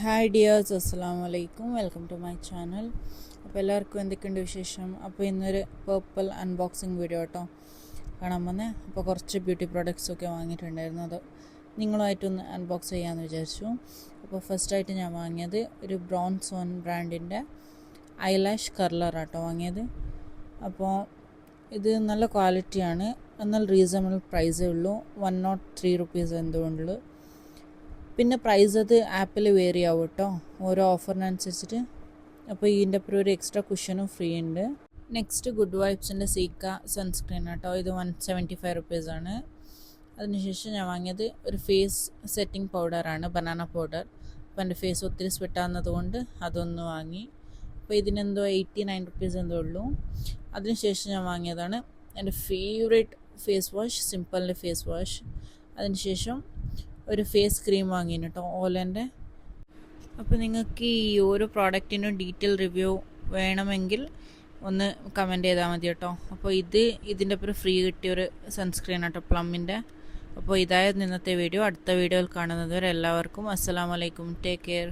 Hi dears, അസ്സലാമു അലൈക്കും. Welcome to my channel. അപ്പോൾ എല്ലാവർക്കും എന്തൊക്കെയുണ്ട് വിശേഷം? അപ്പോൾ ഇന്നൊരു പേർപ്പിൾ അൺബോക്സിങ് വീഡിയോ കേട്ടോ കാണാൻ വന്നേ. അപ്പോൾ കുറച്ച് ബ്യൂട്ടി പ്രോഡക്റ്റ്സൊക്കെ വാങ്ങിയിട്ടുണ്ടായിരുന്നു, അത് നിങ്ങളുമായിട്ടൊന്ന് അൺബോക്സ് ചെയ്യാമെന്ന് വിചാരിച്ചു. അപ്പോൾ ഫസ്റ്റായിട്ട് ഞാൻ വാങ്ങിയത് ഒരു ബ്രോൺസോൺ ബ്രാൻഡിൻ്റെ ഐലാഷ് കർലറാട്ടോ വാങ്ങിയത്. അപ്പോൾ ഇത് നല്ല ക്വാളിറ്റിയാണ്, എന്നാൽ റീസണബിൾ പ്രൈസേ ഉള്ളൂ. 103 റുപ്പീസ് എന്തുകൊണ്ടുള്ളൂ. പിന്നെ പ്രൈസ് അത് ആപ്പിൽ വേരി ആവും കേട്ടോ, ഓരോ ഓഫറിനനുസരിച്ചിട്ട്. അപ്പോൾ ഇതിൻ്റെ അപ്പുറം ഒരു എക്സ്ട്രാ കുഷനും ഫ്രീ ഉണ്ട്. നെക്സ്റ്റ് ഗുഡ് വൈബ്സിൻ്റെ സീക്ക സൺസ്ക്രീൻ കേട്ടോ, ഇത് 175 റുപ്പീസാണ്. അതിനുശേഷം ഞാൻ വാങ്ങിയത് ഒരു ഫേസ് സെറ്റിംഗ് പൗഡറാണ്, ബനാന പൗഡർ. അപ്പോൾ എൻ്റെ ഫേസ് ഒത്തിരി സ്വെറ്റാകുന്നത് കൊണ്ട് അതൊന്ന് വാങ്ങി. അപ്പോൾ ഇതിനെന്തോ 89 റുപ്പീസ് എന്തോ ഉള്ളൂ. അതിനുശേഷം ഞാൻ വാങ്ങിയതാണ് എൻ്റെ ഫേവറേറ്റ് ഫേസ് വാഷ്, സിമ്പിളിൻ്റെ ഫേസ് വാഷ്. അതിനുശേഷം ഒരു ഫേസ് ക്രീം വാങ്ങിന് കേട്ടോ, ഓലൻ്റെ. അപ്പോൾ നിങ്ങൾക്ക് ഈ ഓരോ പ്രോഡക്റ്റിനും ഡീറ്റെയിൽ റിവ്യൂ വേണമെങ്കിൽ ഒന്ന് കമൻറ്റ് ചെയ്താൽ മതി കേട്ടോ. അപ്പോൾ ഇതിൻ്റെ ഒപ്പം ഫ്രീ കിട്ടിയൊരു സൺസ്ക്രീൻ കേട്ടോ, പ്ലമ്മിൻ്റെ. അപ്പോൾ ഇതായിരുന്നു ഇന്നത്തെ വീഡിയോ. അടുത്ത വീഡിയോയിൽ കാണുന്നത് വരെ എല്ലാവർക്കും അസ്സലാമു അലൈക്കും. Take care.